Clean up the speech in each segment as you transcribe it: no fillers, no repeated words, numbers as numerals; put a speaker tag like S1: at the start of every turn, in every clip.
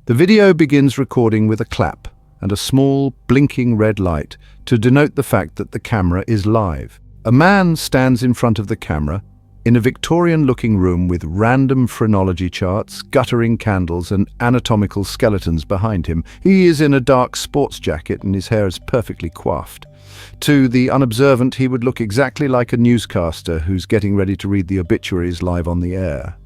S1: The video begins recording with a clap and a small, blinking red light to denote the fact that the camera is live. A man stands in front of the camera in a Victorian-looking room with random phrenology charts, guttering candles and anatomical skeletons behind him. He is in a dark sports jacket and his hair is perfectly coiffed. To the unobservant, he would look exactly like a newscaster who's getting ready to read the obituaries live on the air.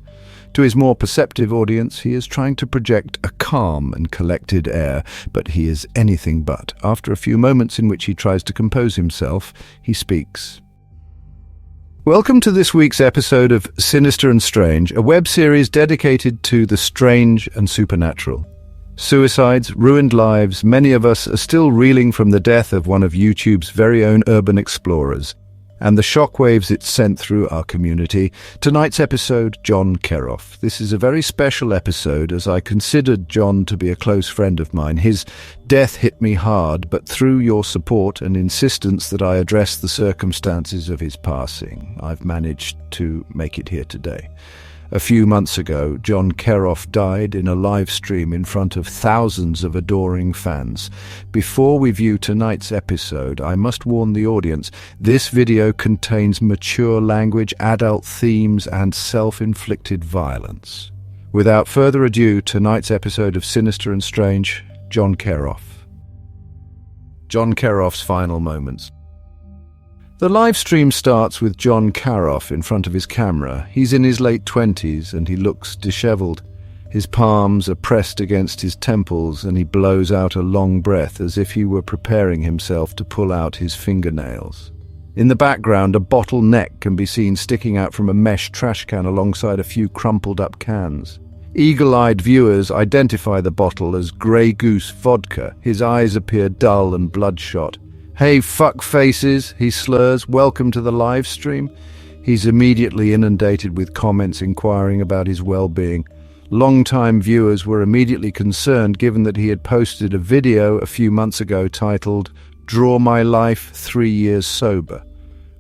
S1: To his more perceptive audience, he is trying to project a calm and collected air, but he is anything but. After a few moments in which he tries to compose himself, he speaks. Welcome to this week's episode of Sinister and Strange, a web series dedicated to the strange and supernatural. Suicides, ruined lives, many of us are still reeling from the death of one of YouTube's very own urban explorers, and the shockwaves it sent through our community. Tonight's episode, John Kerrof. This is a very special episode as I considered John to be a close friend of mine. His death hit me hard, but through your support and insistence that I address the circumstances of his passing, I've managed to make it here today. A few months ago, John Kerrof died in a live stream in front of thousands of adoring fans. Before we view tonight's episode, I must warn the audience, this video contains mature language, adult themes, and self-inflicted violence. Without further ado, tonight's episode of Sinister and Strange, John Kerrof. John Kerrof's final moments. The live stream starts with John Kerrof in front of his camera. He's in his late 20s and he looks disheveled. His palms are pressed against his temples and he blows out a long breath as if he were preparing himself to pull out his fingernails. In the background, a bottle neck can be seen sticking out from a mesh trash can alongside a few crumpled up cans. Eagle-eyed viewers identify the bottle as Grey Goose vodka. His eyes appear dull and bloodshot. "Hey, fuck faces," he slurs, "welcome to the live stream." He's immediately inundated with comments inquiring about his well-being. Long-time viewers were immediately concerned given that he had posted a video a few months ago titled "Draw My Life 3 Years Sober,"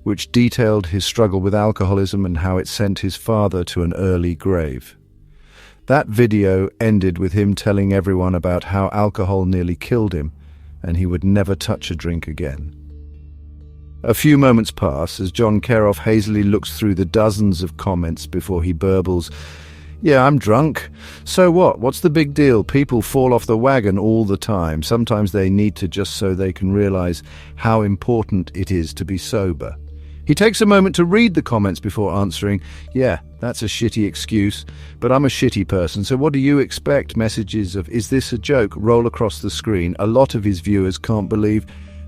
S1: which detailed his struggle with alcoholism and how it sent his father to an early grave. That video ended with him telling everyone about how alcohol nearly killed him, and he would never touch a drink again. A few moments pass as John Kerrof hazily looks through the dozens of comments before he burbles, "Yeah, I'm drunk. So what? What's the big deal? People fall off the wagon all the time. Sometimes they need to just so they can realize how important it is to be sober." He takes a moment to read the comments before answering, "Yeah, that's a shitty excuse, but I'm a shitty person, so what do you expect?" Messages of "Is this a joke?" roll across the screen. A lot of his viewers can't believe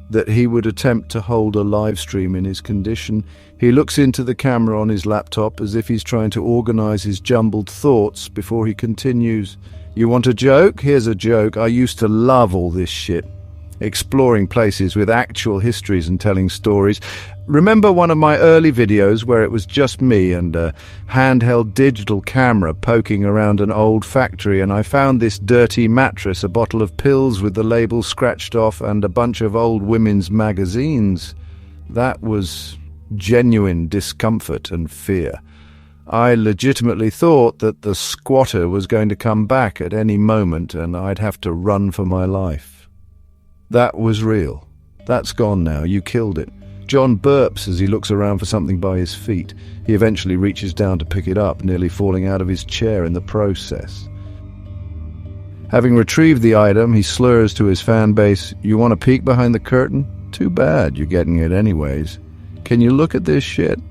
S1: that he would attempt to hold a live stream in his condition. He looks into the camera on his laptop as if he's trying to organize his jumbled thoughts before he continues, "You want a joke? Here's a joke. I used to love all this shit. Exploring places with actual histories and telling stories. Remember one of my early videos where it was just me and a handheld digital camera poking around an old factory, and I found this dirty mattress, a bottle of pills with the label scratched off, and a bunch of old women's magazines? That was genuine discomfort and fear. I legitimately thought that the squatter was going to come back at any moment and I'd have to run for my life. That was real. That's gone now. You killed it." John burps as he looks around for something by his feet. He eventually reaches down to pick it up, nearly falling out of his chair in the process. Having retrieved the item, he slurs to his fan base, "You want a peek behind the curtain? Too bad, you're getting it anyways. Can you look at this shit?"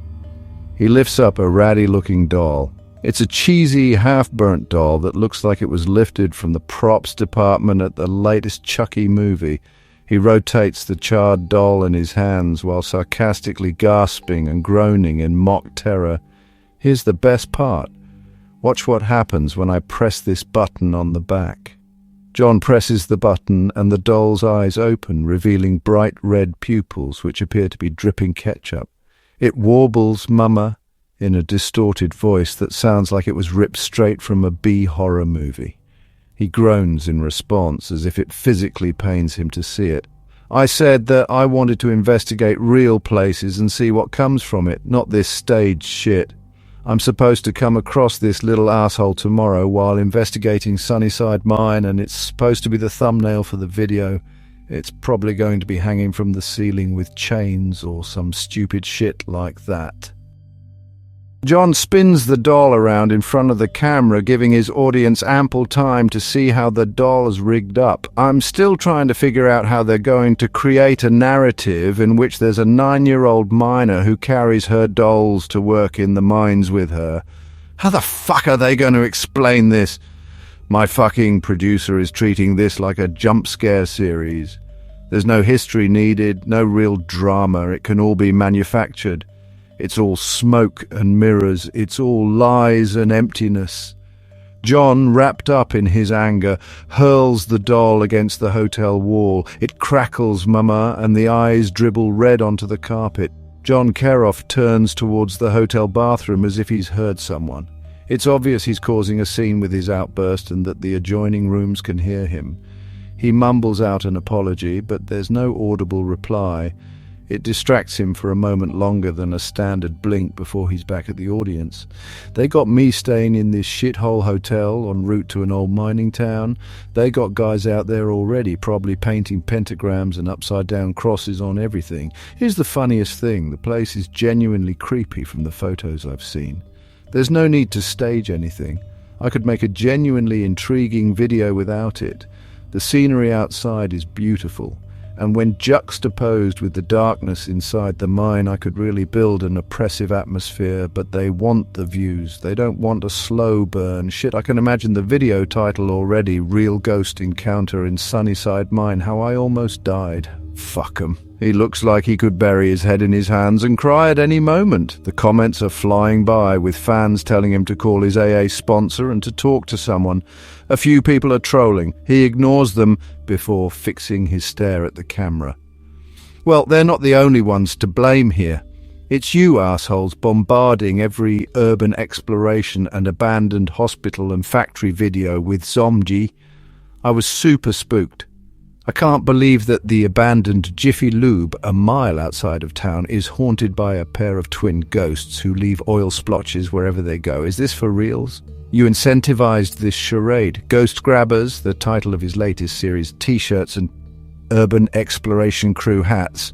S1: He lifts up a ratty-looking doll. It's a cheesy, half-burnt doll that looks like it was lifted from the props department at the latest Chucky movie. He rotates the charred doll in his hands while sarcastically gasping and groaning in mock terror. Here's the best part. Watch what happens when I press this button on the back. John presses the button and the doll's eyes open, revealing bright red pupils which appear to be dripping ketchup. It warbles "Mama" in a distorted voice that sounds like it was ripped straight from a B-horror movie. He groans in response, as if it physically pains him to see it. "I said that I wanted to investigate real places and see what comes from it, not this staged shit. I'm supposed to come across this little asshole tomorrow while investigating Sunnyside Mine, and it's supposed to be the thumbnail for the video. It's probably going to be hanging from the ceiling with chains or some stupid shit like that. John spins the doll around in front of the camera, giving his audience ample time to see how the doll is rigged up. I'm still trying to figure out how they're going to create a narrative in which there's a 9-year-old miner who carries her dolls to work in the mines with her. How the fuck are they going to explain this? My fucking producer is treating this like a jump scare series. There's no history needed, no real drama. It can all be manufactured. It's all smoke and mirrors. It's all lies and emptiness. John, wrapped up in his anger, hurls the doll against the hotel wall. It crackles, mama, and the eyes dribble red onto the carpet. John Kerrof turns towards the hotel bathroom as if he's heard someone. It's obvious he's causing a scene with his outburst and that the adjoining rooms can hear him. He mumbles out an apology, but there's no audible reply. It distracts him for a moment longer than a standard blink before he's back at the audience. They got me staying in this shithole hotel en route to an old mining town. They got guys out there already, probably painting pentagrams and upside-down crosses on everything. Here's the funniest thing. The place is genuinely creepy from the photos I've seen. There's no need to stage anything. I could make a genuinely intriguing video without it. The scenery outside is beautiful. And when juxtaposed with the darkness inside the mine, I could really build an oppressive atmosphere, but they want the views. They don't want a slow burn. Shit, I can imagine the video title already, Real Ghost Encounter in Sunnyside Mine, how I almost died. Fuck 'em. He looks like he could bury his head in his hands and cry at any moment. The comments are flying by, with fans telling him to call his AA sponsor and to talk to someone. A few people are trolling. He ignores them before fixing his stare at the camera. Well, they're not the only ones to blame here. It's you assholes bombarding every urban exploration and abandoned hospital and factory video with zombie. I was super spooked. I can't believe that the abandoned Jiffy Lube a mile outside of town is haunted by a pair of twin ghosts who leave oil splotches wherever they go. Is this for reals? You incentivized this charade. Ghost Grabbers, the title of his latest series, t-shirts and Urban Exploration Crew hats.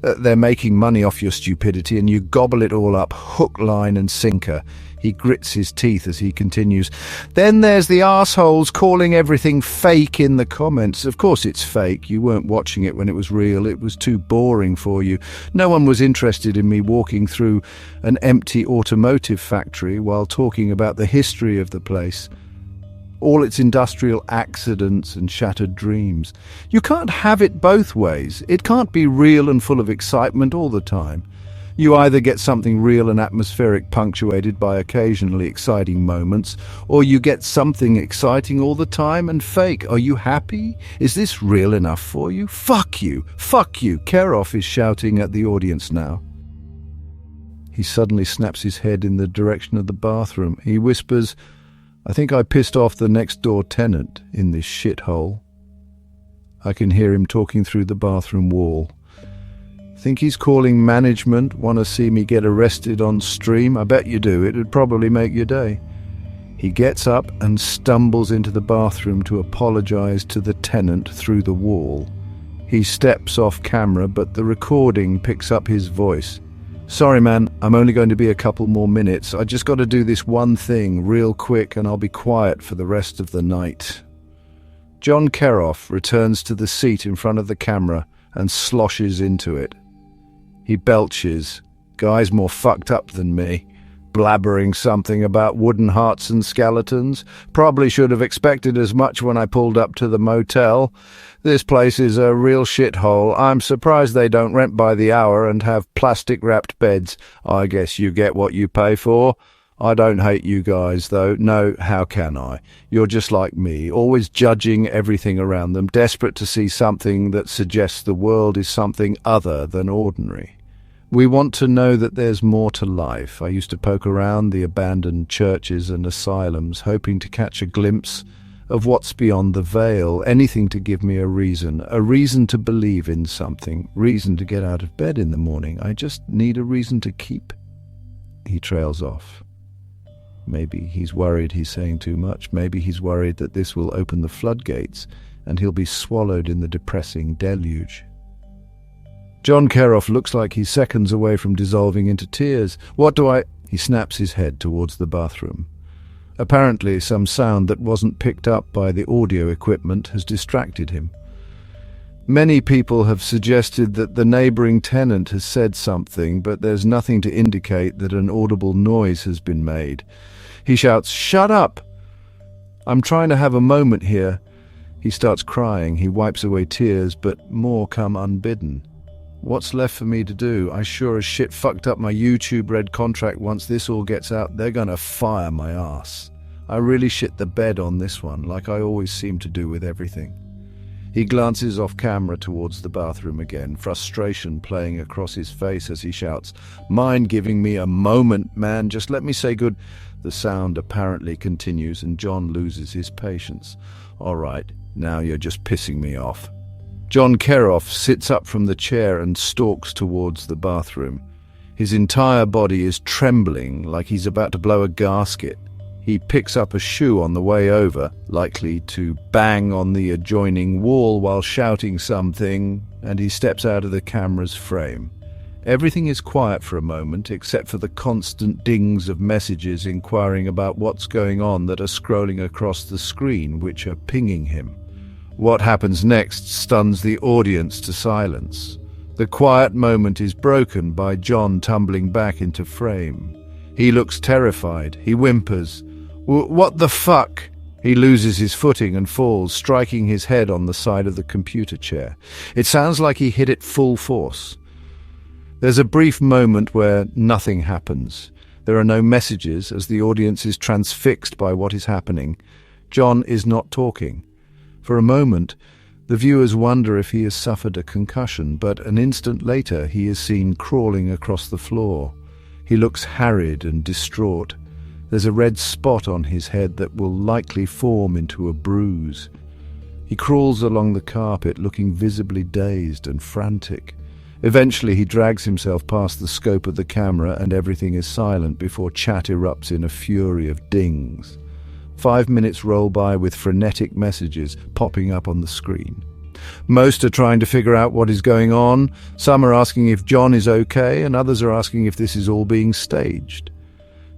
S1: They're making money off your stupidity and you gobble it all up, hook, line and sinker. He grits his teeth as he continues. Then there's the arseholes calling everything fake in the comments. Of course it's fake. You weren't watching it when it was real. It was too boring for you. No one was interested in me walking through an empty automotive factory while talking about the history of the place. All its industrial accidents and shattered dreams. You can't have it both ways. It can't be real and full of excitement all the time. You either get something real and atmospheric punctuated by occasionally exciting moments, or you get something exciting all the time and fake. Are you happy? Is this real enough for you? Fuck you! Fuck you! Kerrof is shouting at the audience now. He suddenly snaps his head in the direction of the bathroom. He whispers, I think I pissed off the next door tenant in this shithole. I can hear him talking through the bathroom wall. Think he's calling management? Want to see me get arrested on stream? I bet you do. It'd probably make your day. He gets up and stumbles into the bathroom to apologize to the tenant through the wall. He steps off camera, but the recording picks up his voice. Sorry, man, I'm only going to be a couple more minutes. I just got to do this one thing real quick and I'll be quiet for the rest of the night. John Kerrof returns to the seat in front of the camera and sloshes into it. He belches. Guy's more fucked up than me. Blabbering something about wooden hearts and skeletons. Probably should have expected as much when I pulled up to the motel. This place is a real shithole. I'm surprised they don't rent by the hour and have plastic-wrapped beds. I guess you get what you pay for. I don't hate you guys, though. No, how can I? You're just like me, always judging everything around them, desperate to see something that suggests the world is something other than ordinary. We want to know that there's more to life. I used to poke around the abandoned churches and asylums, hoping to catch a glimpse of what's beyond the veil, anything to give me a reason to believe in something, reason to get out of bed in the morning. I just need a reason to keep. He trails off. Maybe he's worried he's saying too much. Maybe he's worried that this will open the floodgates and he'll be swallowed in the depressing deluge. John Kerrof looks like he's seconds away from dissolving into tears. He snaps his head towards the bathroom. Apparently, some sound that wasn't picked up by the audio equipment has distracted him. Many people have suggested that the neighbouring tenant has said something, but there's nothing to indicate that an audible noise has been made. He shouts, "Shut up! I'm trying to have a moment here." He starts crying. He wipes away tears, but more come unbidden. What's left for me to do? I sure as shit fucked up my YouTube Red contract. Once this all gets out, they're gonna fire my ass. I really shit the bed on this one, like I always seem to do with everything. He glances off camera towards the bathroom again, frustration playing across his face as he shouts, "Mind giving me a moment, man? Just let me say good..." The sound apparently continues and John loses his patience. "All right, now you're just pissing me off." John Kerrof sits up from the chair and stalks towards the bathroom. His entire body is trembling like he's about to blow a gasket. He picks up a shoe on the way over, likely to bang on the adjoining wall while shouting something, and he steps out of the camera's frame. Everything is quiet for a moment, except for the constant dings of messages inquiring about what's going on that are scrolling across the screen, which are pinging him. What happens next stuns the audience to silence. The quiet moment is broken by John tumbling back into frame. He looks terrified. He whimpers, "What the fuck?" He loses his footing and falls, striking his head on the side of the computer chair. It sounds like he hit it full force. There's a brief moment where nothing happens. There are no messages as the audience is transfixed by what is happening. John is not talking. For a moment, the viewers wonder if he has suffered a concussion, but an instant later he is seen crawling across the floor. He looks harried and distraught. There's a red spot on his head that will likely form into a bruise. He crawls along the carpet, looking visibly dazed and frantic. Eventually he drags himself past the scope of the camera and everything is silent before chat erupts in a fury of dings. 5 minutes roll by with frenetic messages popping up on the screen. Most are trying to figure out what is going on. Some are asking if John is okay, and others are asking if this is all being staged.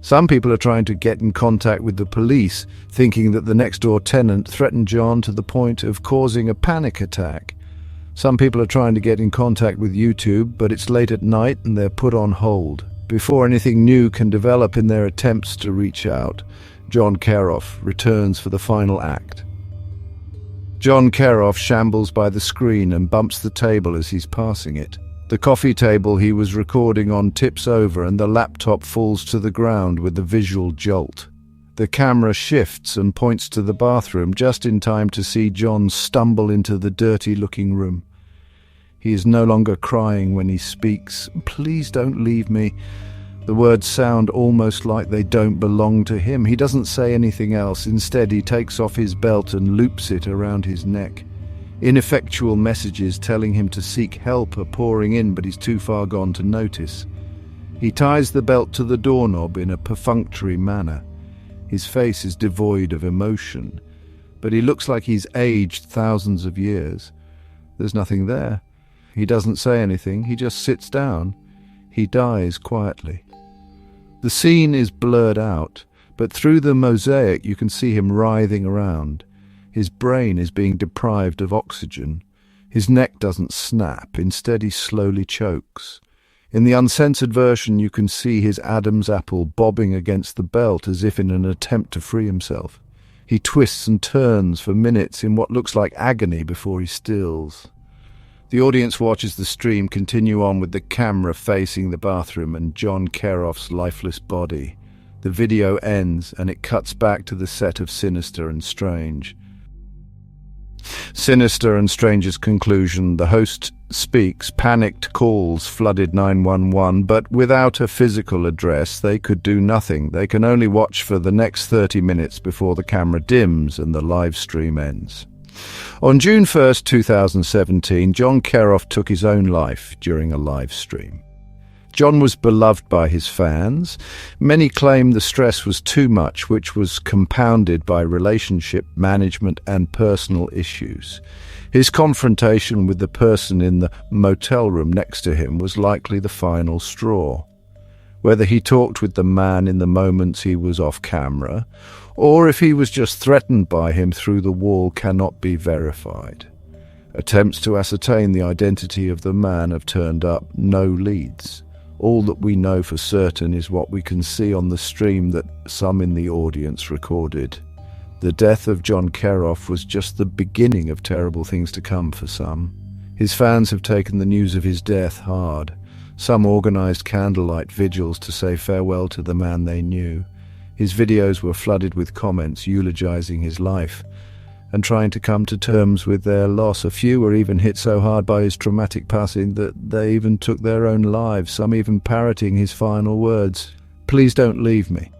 S1: Some people are trying to get in contact with the police, thinking that the next-door tenant threatened John to the point of causing a panic attack. Some people are trying to get in contact with YouTube, but it's late at night and they're put on hold. Before anything new can develop in their attempts to reach out, John Kerrof returns for the final act. John Kerrof shambles by the screen and bumps the table as he's passing it. The coffee table he was recording on tips over and the laptop falls to the ground with a visual jolt. The camera shifts and points to the bathroom just in time to see John stumble into the dirty-looking room. He is no longer crying when he speaks. "Please don't leave me." The words sound almost like they don't belong to him. He doesn't say anything else. Instead, he takes off his belt and loops it around his neck. Ineffectual messages telling him to seek help are pouring in, but he's too far gone to notice. He ties the belt to the doorknob in a perfunctory manner. His face is devoid of emotion, but he looks like he's aged thousands of years. There's nothing there. He doesn't say anything. He just sits down. He dies quietly. The scene is blurred out, but through the mosaic you can see him writhing around. His brain is being deprived of oxygen. His neck doesn't snap, instead he slowly chokes. In the uncensored version you can see his Adam's apple bobbing against the belt as if in an attempt to free himself. He twists and turns for minutes in what looks like agony before he stills. The audience watches the stream continue on with the camera facing the bathroom and John Kerrof's lifeless body. The video ends and it cuts back to the set of Sinister and Strange. Sinister and Strange's conclusion: the host speaks, panicked calls flooded 911, but without a physical address they could do nothing. They can only watch for the next 30 minutes before the camera dims and the live stream ends. On June 1st, 2017, John Kerrof took his own life during a live stream. John was beloved by his fans. Many claim the stress was too much, which was compounded by relationship management and personal issues. His confrontation with the person in the motel room next to him was likely the final straw. Whether he talked with the man in the moments he was off camera, or if he was just threatened by him through the wall, cannot be verified. Attempts to ascertain the identity of the man have turned up no leads. All that we know for certain is what we can see on the stream that some in the audience recorded. The death of John Kerrof was just the beginning of terrible things to come for some. His fans have taken the news of his death hard. Some organized candlelight vigils to say farewell to the man they knew. His videos were flooded with comments eulogizing his life and trying to come to terms with their loss. A few were even hit so hard by his traumatic passing that they even took their own lives, some even parroting his final words, "Please don't leave me."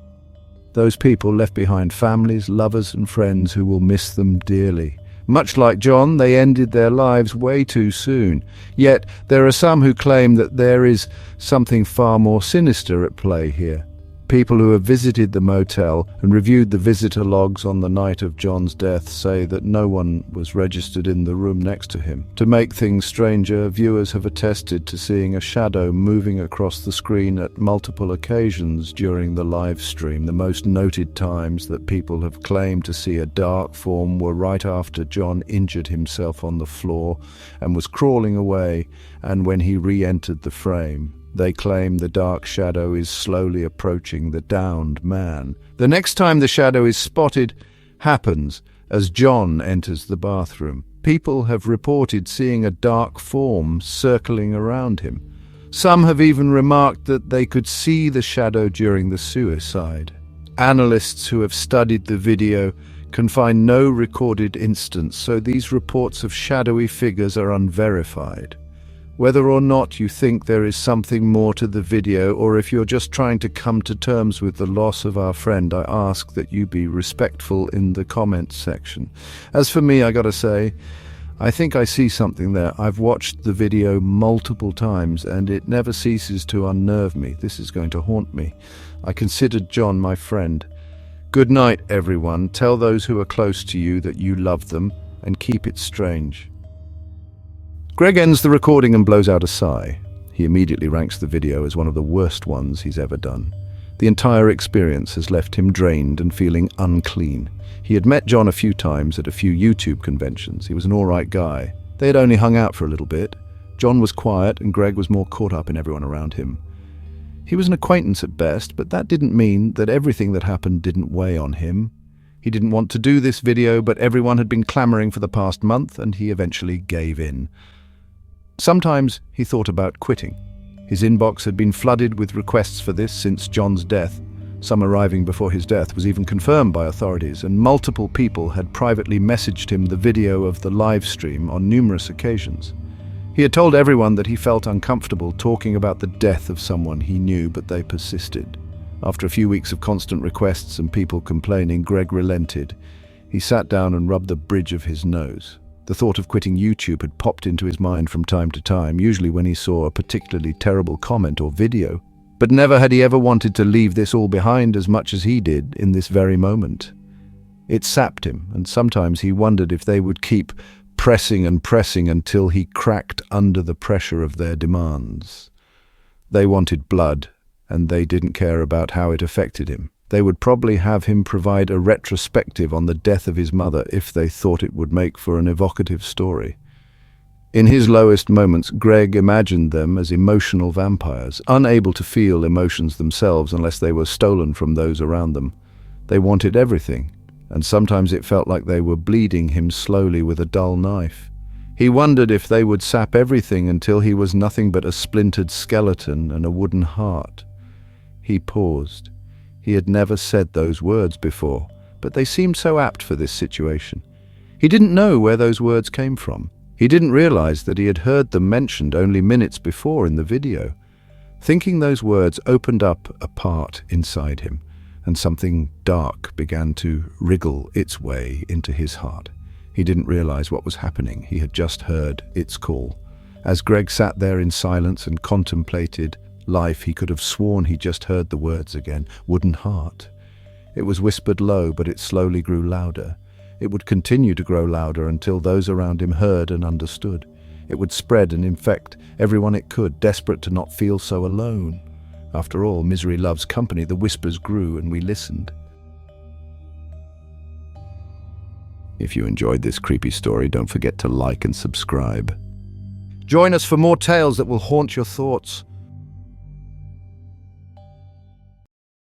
S1: Those people left behind families, lovers and friends who will miss them dearly. Much like John, they ended their lives way too soon. Yet there are some who claim that there is something far more sinister at play here. People who have visited the motel and reviewed the visitor logs on the night of John's death say that no one was registered in the room next to him. To make things stranger, viewers have attested to seeing a shadow moving across the screen at multiple occasions during the live stream. The most noted times that people have claimed to see a dark form were right after John injured himself on the floor and was crawling away, and when he re-entered the frame. They claim the dark shadow is slowly approaching the downed man. The next time the shadow is spotted happens as John enters the bathroom. People have reported seeing a dark form circling around him. Some have even remarked that they could see the shadow during the suicide. Analysts who have studied the video can find no recorded instance, so these reports of shadowy figures are unverified. Whether or not you think there is something more to the video, or if you're just trying to come to terms with the loss of our friend, I ask that you be respectful in the comments section. As for me, I gotta say, I think I see something there. I've watched the video multiple times and it never ceases to unnerve me. This is going to haunt me. I considered John my friend. Good night, everyone. Tell those who are close to you that you love them and keep it strange. Greg ends the recording and blows out a sigh. He immediately ranks the video as one of the worst ones he's ever done. The entire experience has left him drained and feeling unclean. He had met John a few times at a few YouTube conventions. He was an alright guy. They had only hung out for a little bit. John was quiet and Greg was more caught up in everyone around him. He was an acquaintance at best, but that didn't mean that everything that happened didn't weigh on him. He didn't want to do this video, but everyone had been clamoring for the past month and he eventually gave in. Sometimes he thought about quitting. His inbox had been flooded with requests for this since John's death. Some arriving before his death was even confirmed by authorities, and multiple people had privately messaged him the video of the live stream on numerous occasions. He had told everyone that he felt uncomfortable talking about the death of someone he knew, but they persisted. After a few weeks of constant requests and people complaining, Greg relented. He sat down and rubbed the bridge of his nose. The thought of quitting YouTube had popped into his mind from time to time, usually when he saw a particularly terrible comment or video. But never had he ever wanted to leave this all behind as much as he did in this very moment. It sapped him, and sometimes he wondered if they would keep pressing and pressing until he cracked under the pressure of their demands. They wanted blood, and they didn't care about how it affected him. They would probably have him provide a retrospective on the death of his mother if they thought it would make for an evocative story. In his lowest moments, Greg imagined them as emotional vampires, unable to feel emotions themselves unless they were stolen from those around them. They wanted everything, and sometimes it felt like they were bleeding him slowly with a dull knife. He wondered if they would sap everything until he was nothing but a splintered skeleton and a wooden heart. He paused. He had never said those words before, but they seemed so apt for this situation. He didn't know where those words came from. He didn't realize that he had heard them mentioned only minutes before in the video. Thinking those words opened up a part inside him, and something dark began to wriggle its way into his heart. He didn't realize what was happening. He had just heard its call. As Greg sat there in silence and contemplated life, he could have sworn he just heard the words again. Wooden heart. It was whispered low, but it slowly grew louder. It would continue to grow louder until those around him heard and understood. It would spread and infect everyone it could, desperate to not feel so alone. After all, misery loves company. The whispers grew and we listened. If you enjoyed this creepy story, don't forget to like and subscribe. Join us for more tales that will haunt your thoughts.